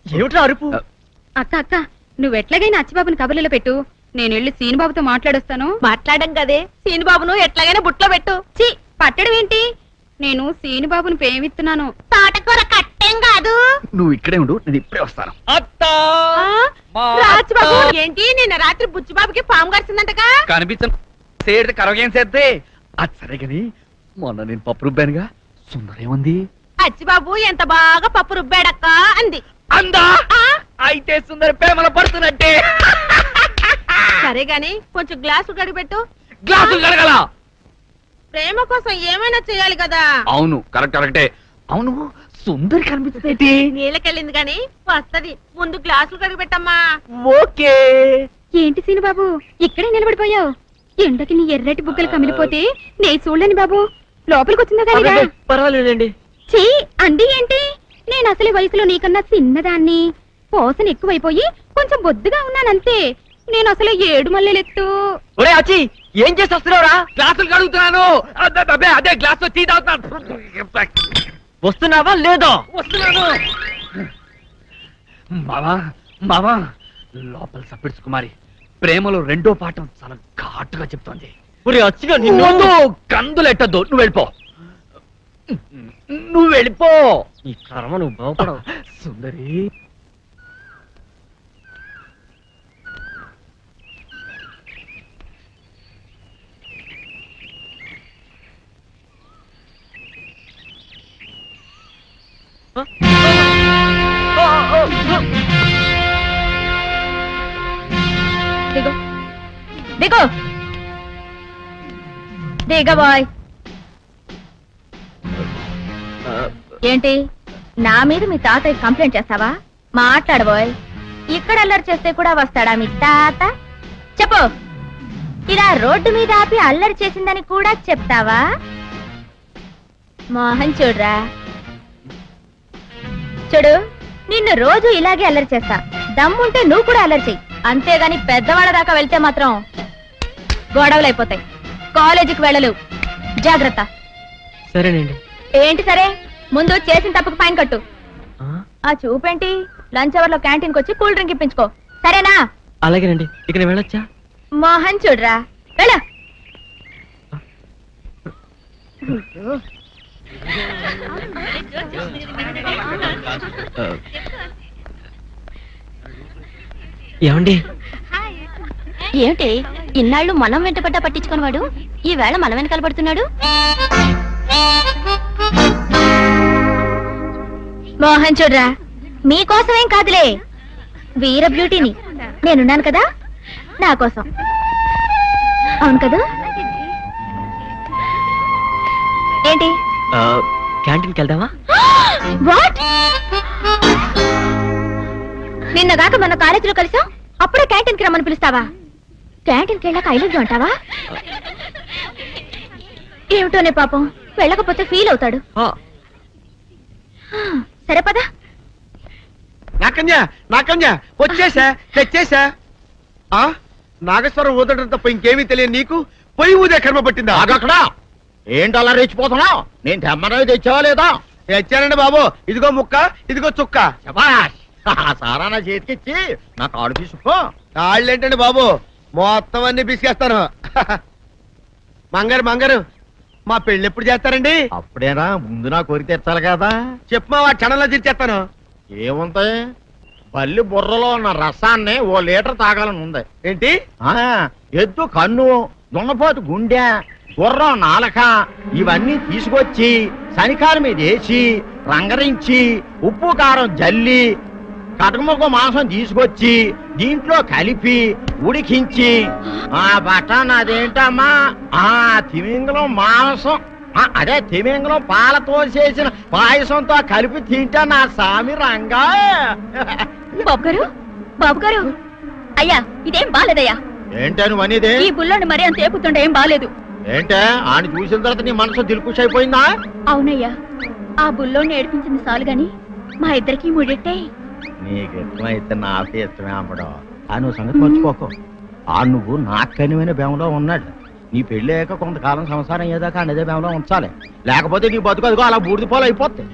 ఏమిట్రా అరుపు? అక్క అక్క నువ్వెట్లాగైనా అచ్చిబాబుని కబుర్లలో పెట్టు, నేను వెళ్ళి సీనుబాబుతో మాట్లాడొస్తాను. మాట్లాడడం కదే, సీనుబాబును ఎట్లాగైనా బుట్లో పెట్టు. చి పట్టడం ఏంటి, నేను సీనుబాబుని ప్రేమిస్తున్నాను. తోటకూర కట్టేం కాదు. నువ్వు ఇక్కడే ఉండు, నేను ఇప్పుడే వస్తాను. రాజుబాబు ఏంటి నిన్న రాత్రి బుచ్చిబాబుకి పాము కరిచిందంటగా? కనిపించే కరగేం చేద్దే. అది సరే గాని మొన్న నేను పప్పు రుబ్బానుగా, సుందరేముంది? అచ్చిబాబు ఎంత బాగా పప్పు రుబ్బాడక్క అంది. అందా? అయితే సుందర ప్రేమలో పడుతున్నట్టే. సరే గాని కొంచెం గ్లాసు గడిపెట్టు. గ్లాసులు కడగల. ప్రేమ కోసం ఏమైనా చేయాలి కదా. అవును కరెక్టే. అవును సుందరి కనిపించదేంటి? నీళ్ళకెళ్ళింది గాని వస్తది, ముందు గ్లాసులు కడిగిపెట్టమ్మా. ఓకే. ఏంటి సీనుబాబు ఇక్కడే నిలబడిపోయావు? ఎండకి నీ ఎర్రటి బుగ్గలు కమిలిపోతే నే చూడలేని బాబు, లోపలికి వచ్చిందా కానీ పర్వాలేదండి. చీ అండి ఏంటి, నేను అసలు వయసులో నీకన్నా చిన్నదాన్ని, పోసన ఎక్కువైపోయి కొంచెం బొద్దుగా ఉన్నానంతే. నేను అసలు 7 మల్లెలెత్తు. ఒరే అచ్చి ఏం చేసి వస్తున్నావురా? గ్లాసులు కడుగుతున్నాను. అదే గ్లాస్ టీ తాగుతున్నాను. వస్తున్నావా లేదా? వస్తున్నాను. మావా లోపల సప్పిడ్స్ కుమారి ప్రేమలో రెండో పాఠం చాలా ఘాటుగా చెప్తోంది. కందులెట్టద్దు, నువ్వు వెళ్ళిపో. ఈ కర్మ నువ్వు బాగుపడవు సుందరి. దిగో దిగ బాయ్. ఏంటి నా మీద మీ తాతయ్య కంప్లైంట్ చేస్తావా? మాట్లాడబోయ్. ఇక్కడ అల్లరి చేస్తే కూడా వస్తాడా మీ తాత? చెప్పు. ఇలా రోడ్డు మీద ఆపి అల్లరి చేసిందని కూడా చెప్తావా? మోహన్ చూడరా, చూడు నిన్ను రోజు ఇలాగే అల్లరి చేస్తా. దమ్ముంటే నువ్వు కూడా అల్లరి చెయ్యి, అంతేగాని పెద్దవాళ్ళ దాకా వెళ్తే మాత్రం గొడవలు అయిపోతాయి. కాలేజీకి వెళ్ళలేవు, జాగ్రత్త. సరేనండి. ఏంటి సరే? ముందు చేసిన తప్పుకు ఫైన్ కట్టు. ఆ చూపేంటి, లంచ్ అవర్ లో క్యాంటీన్ కి వచ్చి కూల్ డ్రింక్ ఇప్పించుకో, సరేనా? అలాగేనండి. ఇక నేను వెళ్ళొచ్చా? మోహన్ చూడరా, వెళ్ళ. ఏమండి? ఏమిటి ఇన్నాళ్ళు మనం వెంటపడ్డా పట్టించుకునేవాడు ఈ వేళ మనం వెనకాల పడుతున్నాడు? మోహన్ చూడరా, మీకోసమేం కాదులే, వీర బ్యూటీని నేనున్నాను కదా, నా కోసం. అవును కదా? ఏంటి క్యాంటీన్కి వెళ్దామా? వాట్? నిన్నగాక మన కాలేజీలో కలిసాం, అప్పుడే క్యాంటీన్కి రమ్మని పిలుస్తావా? క్యాంటీన్కి వెళ్ళాక ఐ లవ్ యు అంటావా? ఏమిటోనే పాపం, వెళ్ళకపోతే ఫీల్ అవుతాడు. సరే పద. నాకన్యా వచ్చేసా, తెచ్చేసా. నాగేశ్వరం ఊదడం తప్ప ఇంకేమీ తెలియదు నీకు? పొయ్యి ఊదే కర్మ పట్టిందా? అక్కడ ఏంటి అలా రెచ్చిపోతున్నావు? నేను తెమ్మనవి తెచ్చావా లేదా? తెచ్చానండి బాబు, ఇదిగో ముక్క, ఇదిగో చుక్క. సారా చేతికిచ్చి నా కాడు తీసుకో. తాళ్ళేంటండి బాబు, మొత్తం అన్ని బిసికేస్తాను. మంగారు మా పెళ్లి ఎప్పుడు చేస్తారండి? అప్పుడేనా, ముందు నా కోరిక తెచ్చాలి కదా. చెప్పు మా క్షణంలో తీర్చేస్తాను. ఏముంటాయి, బల్లి బుర్రలో ఉన్న రసాన్ని 1 లీటర్ తాగాలని ఉంది. ఏంటి? ఎద్దు కన్ను, దున్నపోతు గుండె, గుర్రం నాలక ఇవన్నీ తీసుకొచ్చి శనికాల మీద వేసి రంగరించి ఉప్పు కారం జల్లి కటకముక్క మాంసం తీసుకొచ్చి దీంట్లో కలిపి ఉడికించి బటన్ అదేంటమ్మా తిమింగలం మాంసం, అదే తిమింగలం పాలతో చేసిన పాయసంతో కలిపి తింటా నా సామి రంగా. బాబు గారు అయ్యా, ఇదేం బాలేదయ్యా. ఏంటని అనేది? ఈ బుల్లోని మరీ అంత ఏపుతుండే ఏం బాలేదు. ఏంటే ఆయన చూసిన తర్వాత నీ మనసు దిల్కుష్ అయిపోయిందా? అవునయ్యా, ఆ బుల్లోని ఏడిపించింది చాలు గాని మా ఇద్దరికి ముడిట్టే. నీకు ఇష్టమైతే నాకే ఇష్టమే అమ్మడం. ఆ నువ్వు సంగతి మర్చిపోకు. ఆ నువ్వు నాకు కనివైన బేమలో ఉన్నాడు. నీ పెళ్ళి అయ్యాక కొంతకాలం సంసారం ఏదాకా అన్నదే బేమలో ఉంచాలి, లేకపోతే నీ బతుకు అదిగో అలా బూడిద పోలు అయిపోతాయి.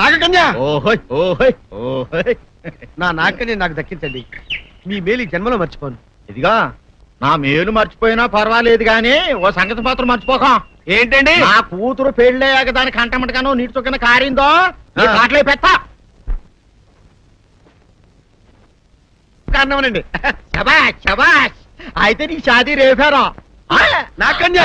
నాగకన్య ఓహోయ్ ఓహోయ్ ఓహోయ్. నా నాగకన్య నాకు దక్కించండి. మీ మేలు ఈ జన్మలో మర్చిపోను. ఇదిగా నా మేలు మర్చిపోయినా పర్వాలేదు గాని ఓ సంగతి మాత్రం మర్చిపోక. ఏంటండి? నా కూతురు పెళ్ళయ్యాక దానికి కంటమటగానో నీటి చొక్కన కారిందో కాట్లే పెట్ట. కారణమనండి. శబాష్ శబాష్. అయితే నీ షాదీ రేపారా? నాగకన్య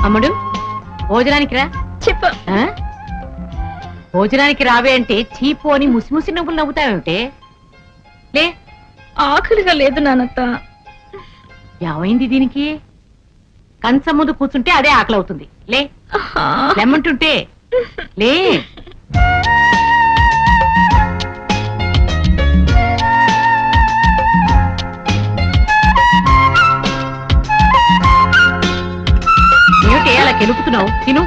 అమ్ముడు భోజనానికి రా. చెప్పు. ఆ? భోజనానికి రావే అంటే చీపు అని ముసిముసి నవ్వులు నవ్వుతావేమిటే? లే, ఆకలిగా లేదు నానత్త. ఏమైంది దీనికి? కంచం ముందు కూర్చుంటే అదే ఆకలి అవుతుంది. లే, లెమ్మంటుంటే లే. ఏమిటి అలా కెలుపుతున్నావు? తిను.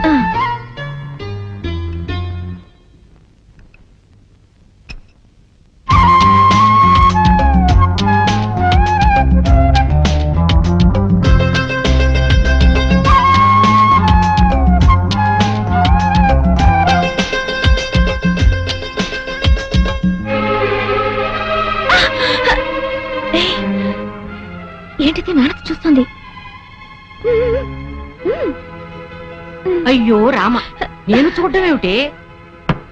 ఏంటిది? నానత్త చూస్తుంది. అయ్యో రామ, నేను చూడడం ఏమిటి?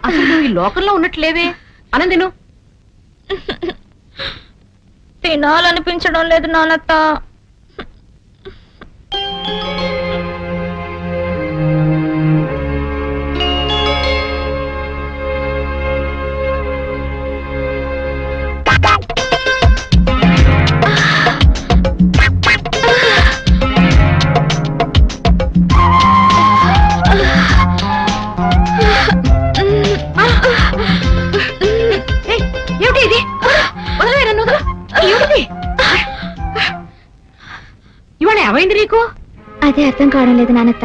అసలు నువ్వు ఈ లోకంలో ఉన్నట్లేవే. అనందిను తినాలనిపించడం లేదు నానత్త. ఏమిటి ఇది? వదలవే నన్ను, వదలు. ఏమిటి ఇవాళ ఏమైంది నీకు? అదే అర్థం కావడం లేదు నానత్త.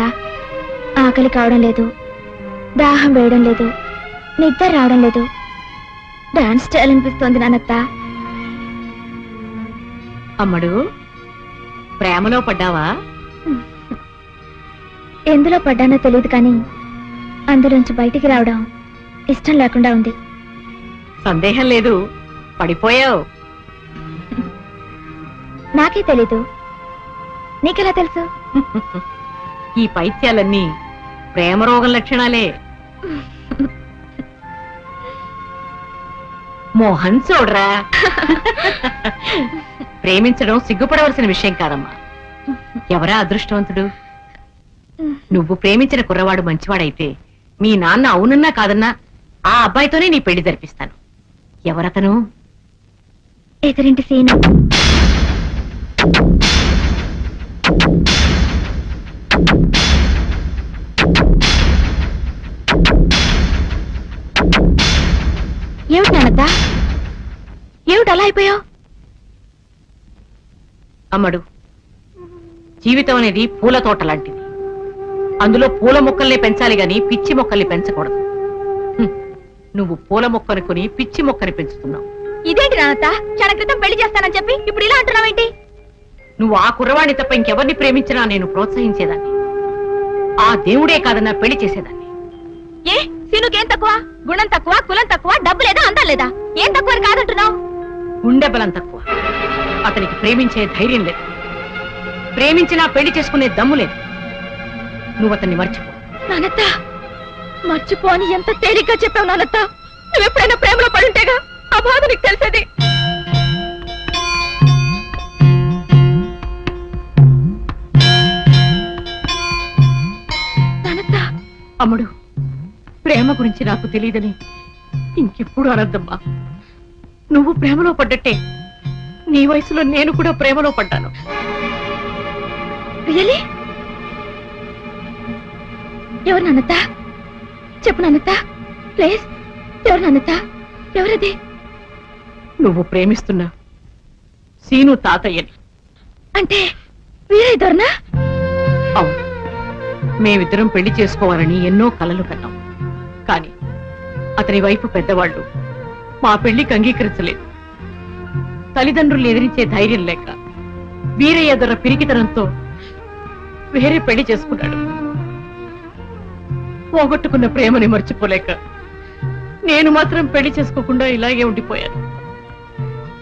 ఆకలి కావడం లేదు, దాహం వేయడం లేదు, నిద్ర రావడం లేదు. డాన్స్ చేయాలనిపిస్తోంది నానత్త. అమ్మడు, ప్రేమలో పడ్డావా? ఎందులో పడ్డానో తెలియదు కానీ అందులోంచి బయటికి రావడం ఇష్టం లేకుండా ఉంది. సందేహం లేదు, పడిపోయావు. నాకే తెలీదు, నీకెలా తెలుసు? ఈ పైత్యాలన్నీ ప్రేమ రోగం లక్షణాలే. మోహన్ చూడరా, ప్రేమించడం సిగ్గుపడవలసిన విషయం కాదమ్మా. ఎవరా అదృష్టవంతుడు? నువ్వు ప్రేమించిన కుర్రవాడు మంచివాడైతే మీ నాన్న అవునన్నా కాదన్నా ఆ అబ్బాయితోనే నీ పెళ్లి జరిపిస్తాను. ఎవరతను? ఎదురింటి సీను. ఏమిటి నానత్త? ఏమిటి అలా అయిపోయావు? అమ్మడు, జీవితం అనేది పూల తోట లాంటిది. అందులో పూల మొక్కల్ని పెంచాలి గాని పిచ్చి మొక్కల్ని పెంచకూడదు. నువ్వు పూల మొక్కను కొని పిచ్చి మొక్కని పెంచుతున్నావు. ఇదేంటి నానత్త? క్షణ క్రితం పెళ్లి చేస్తానని చెప్పి ఇప్పుడు ఇలా అంటున్నావేంటి? నువ్వు ఆ కుర్రవాణ్ణి తప్ప ఇంకెవరిని ప్రేమించినా నేను ప్రోత్సహించేదాన్ని. ఆ దేవుడే కాదన్నా పెళ్లి చేసేదాన్ని. ఏ సీనుకేం తక్కువ? గుణం తక్కువ, కులం తక్కువ, డబ్బు లేదా, అందం లేదా? ఏం తక్కువ అని కాదంటున్నావు? గుండె బలం తక్కువ. అతనికి ప్రేమించే ధైర్యం లేదు, ప్రేమించినా పెళ్లి చేసుకునే దమ్ము లేదు. నువ్వు అతన్ని మర్చిపో. నానత్త, మర్చిపో అని ఎంత తేలిగ్గా చెప్పావు నానత్త. నువ్వెప్పుడైనా ప్రేమలో పడుంటేగా ఆ బాధ నీకు తెలిసేది. నానత్త. అమ్ముడు, ప్రేమ గురించి నాకు తెలియదని ఇంకెప్పుడు అనద్దమ్మా. నువ్వు ప్రేమలో పడ్డట్టే నీ వయసులో నేను కూడా ప్రేమలో పడ్డాను. రియలీ? ఎవరు నానత్త? చెప్పు నానత్త, ప్లీజ్. ఎవరు నానత్త? ఎవరది? నువ్వు ప్రేమిస్తున్నా సీను తాతయ్యని. అంటే వీరైదోర్నా? అవును, మేమిద్దరం పెళ్లి చేసుకోవాలని ఎన్నో కలలు కన్నాం. కాని అతని వైపు పెద్దవాళ్ళు మా పెళ్లికి అంగీకరించలేదు. తల్లిదండ్రులు ఎదిరించే ధైర్యం లేక వీరయ్య దొర పిరికితనంతో వేరే పెళ్లి చేసుకున్నాడు. పోగొట్టుకున్న ప్రేమని మర్చిపోలేక నేను మాత్రం పెళ్లి చేసుకోకుండా ఇలాగే ఉండిపోయాను.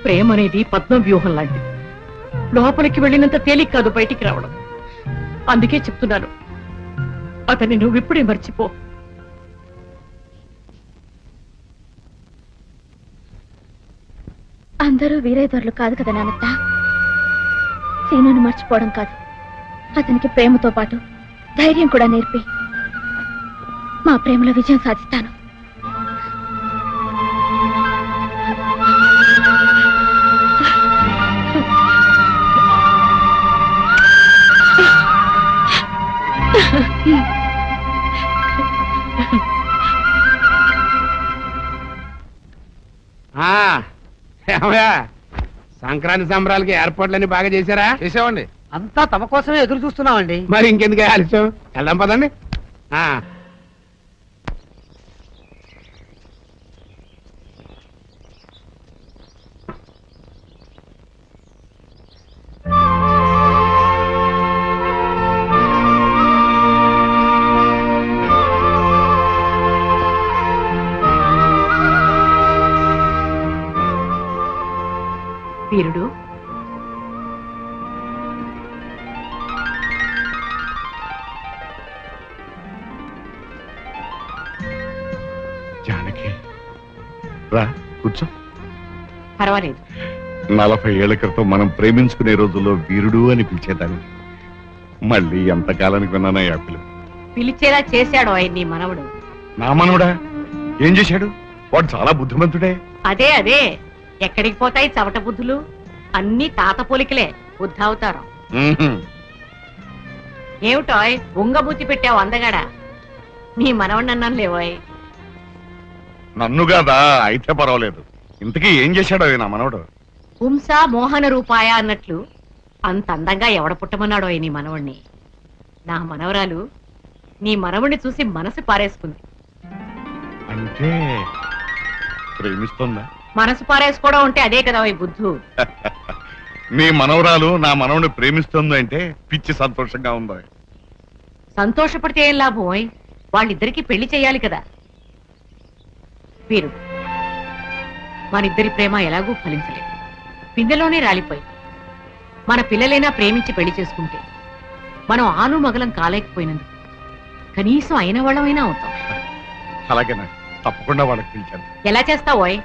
ప్రేమ అనేది పద్మ వ్యూహం లాంటిది. లోపలికి వెళ్ళినంత తేలిక కాదు బయటికి రావడం. అందుకే చెప్తున్నాను, అతన్ని నువ్విప్పుడే మర్చిపో. అందరూ వీరైదోర్లు కాదు కదా నానత్త. సీనుని మర్చిపోవడం కాదు, అతనికి ప్రేమతో పాటు ధైర్యం కూడా నేర్పి మా ప్రేమలో విజయం సాధిస్తాను. సంక్రాంతి సంబరాలకి ఏర్పాట్లన్నీ బాగా చేశారా? చేసామండి. అంతా తమ కోసమే ఎదురు చూస్తున్నామండి. మరి ఇంకెందుకు ఆలస్యం, వెళ్దాం పదండి. వీరుడు, జానకి రా కూర్చో. పర్వాలేదు. 40 ఏళ్ల క్రితం మనం ప్రేమించుకునే రోజుల్లో వీరుడు అని పిలిచేదాన్ని. మళ్ళీ ఎంతకాలానికి విన్నానా ఆ పిలుపు. పిలిచేలా చేశాడు ఆయన నీ మనవడు. నా మనవడా? ఏం చేశాడు? వాడు చాలా బుద్ధిమంతుడే. అదే అదే, ఎక్కడికి పోతాయి చవట బుద్ధులు? అన్ని తాత పోలికలే, బుద్ధావతారం. ఏమిటోయ్ ఉంగబుద్ధి పెట్టావు అందగాడా? నీ మనవడినన్నాను లేవోయ్. నన్ను కాదా? అయితే పర్వాలేదు. ఇంతకీ ఏం చేశాడు నా మనవడు? పుంసా మోహన రూపాయ అన్నట్లు అంత అందంగా ఎవడ పుట్టమన్నాడో నీ మనవణ్ణి. నా మనవరాలు నీ మనవణ్ణి చూసి మనసు పారేసుకుంది. అంటే ప్రేమిస్తుందా? మనసు పారేసుకోవడం అంటే అదే కదా ఈ బుద్ధు. నీ మనవరాలు నా మనవని ప్రేమిస్తుంది అంటే పిచ్చి సంతోషంగా ఉందా? సంతోషపడితే ఏం లాభం? వాళ్ళిద్దరికీ పెళ్లి చేయాలి కదా. వీరు మనిద్దరి ప్రేమ ఎలాగూ ఫలించలేదు, పిందెలోనే రాలిపోయి. మన పిల్లలైనా ప్రేమించి పెళ్లి చేసుకుంటే మనం ఆలు మగలం కాలేకపోయినందుకు కనీసం అయిన వాళ్ళమైనా అవుతాం. అలాగేనా? తప్పకుండా వాళ్ళకి పిలిచాను. ఎలా చేస్తావోయ్?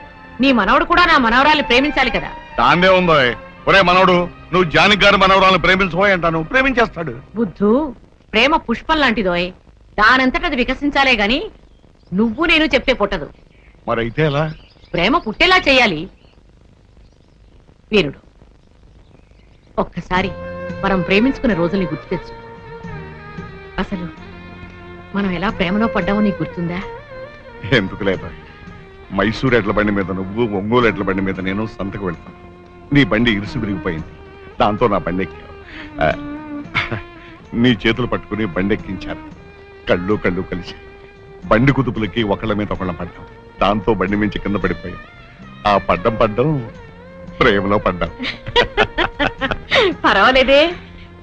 నీ మనవడు కూడా నా మనవరాల్ని ప్రేమించాలి కదా. దాన్నే ఉందో. ఒరే మనవడు, నువ్వు జానకి గారి మనవరాలను ప్రేమించబోయ్ అంటాను, ప్రేమించేస్తాడు. బుద్ధు ప్రేమ పుష్పం లాంటిదోయ్, దానంతట అది వికసించాలే గాని నువ్వు నేను చెప్తే పుట్టదు. మరైతే ఎలా? ప్రేమ పుట్టేలా చేయాలి. వీరుడు, ఒక్కసారి మనం ప్రేమించుకున్న రోజుల్ని గుర్తు తెచ్చు. అసలు మనం ఎలా ప్రేమలో పడ్డామో నీకు గుర్తుందా? ఎందుకు లేదా? మైసూర్ ఎడ్ల బండి మీద నువ్వు, ఒంగోలు ఎడ్ల బండి మీద నేను సంతకు వెళ్తాను. నీ బండి ఇరుసు విరిగిపోయింది, దాంతో నా బండి ఎక్కావు. నీ చేతులు పట్టుకుని బండి ఎక్కించాను. కళ్ళు కళ్ళు కలిసి బండి కుదుపులకి ఒకళ్ళ మీద ఒకళ్ళ పడ్డాం. దాంతో బండి మించి కింద పడిపోయాం. ఆ పడ్డం ప్రేమలో పడ్డాం. పర్వాలేదే,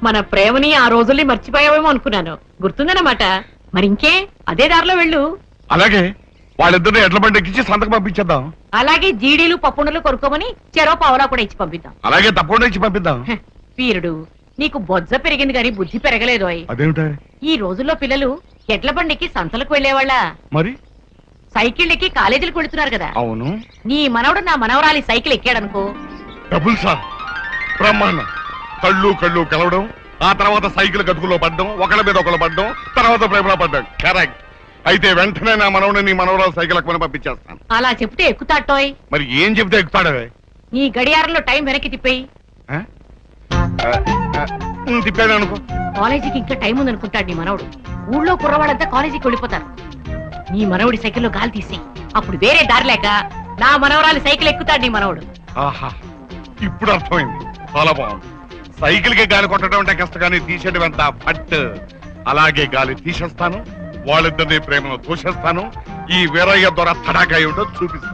మన ప్రేమని ఆ రోజుల్ని మర్చిపోయావేమో అనుకున్నాను. గుర్తుందన్నమాట. మరింకే అదే దారిలో వెళ్ళు. అలాగే వాళ్ళిద్దరిని ఎడ్ల బండి ఎక్కించి సంతకు పంపించేద్దాం. అలాగే జీడీలు పప్పుండలు కొనుక్కోమని చెరో పావులా కూడా ఇచ్చి పంపిద్దాం. అలాగే తప్పకుండా ఇచ్చి పంపిద్దాం. వీరుడు, నీకు బొజ్జ పెరిగింది గాని బుద్ధి పెరగలేదోయ్. అదేమిటా? ఈ రోజుల్లో పిల్లలు ఎడ్ల బండికి సంతలకు వెళ్లేవాళ్ళ, మరి సైకిళ్ళకి కాలేజీలకు వెళుతున్నారు కదా. అవును. నీ మనవడు నా మనవరాలి సైకిల్ ఎక్కాడనుకో, డబుల్ సార్ బ్రహ్మాండం. కళ్ళు కళ్ళు కలవడం, ఆ తర్వాత సైకిల్ గతుకులో పడ్డం, ఒకళ్ళ మీద ఒకళ్ళు పడ్డం, తర్వాత ప్రేమలో పడ్డం. కరెక్ట్. అయితే వెంటనే నా మనవని నీ మనవరాలు సైకిల్ ఎక్కమని పంపించేస్తాను. అలా చెప్తే ఎక్కుతాటోయ్. మరి ఏం చెప్తే ఎక్కుతాడే? నీ గడియారంలో టైం వెనక్కి తిప్పేయి. తిప్పాను అనుకో. కాలేజీకి ఇంకా టైం ఉందనుకుంటాడు నీ మనవడు. ఊళ్ళో కుర్రవాడంతా కాలేజీకి వెళ్ళిపోతారు. నీ మనవడి సైకిల్లో గాలి తీసేయి. అప్పుడు వేరే దారి లేక నా మనవరాలి సైకిల్ ఎక్కుతాడు నీ మనవడు. ఆహా ఇప్పుడు అర్థమైంది. చాలా బాగుంది. సైకిల్ కి గాలి కొట్టడం అంటే కష్టం, కానీ తీసేయడం ఎంత పట్. అలాగే గాలి తీసేస్తాను, వాళ్ళిద్దరిని ప్రేమను తోసేస్తాను. ఈ వీరయ్య ద్వారా తడాకాయ ఉండో చూపిస్తాను.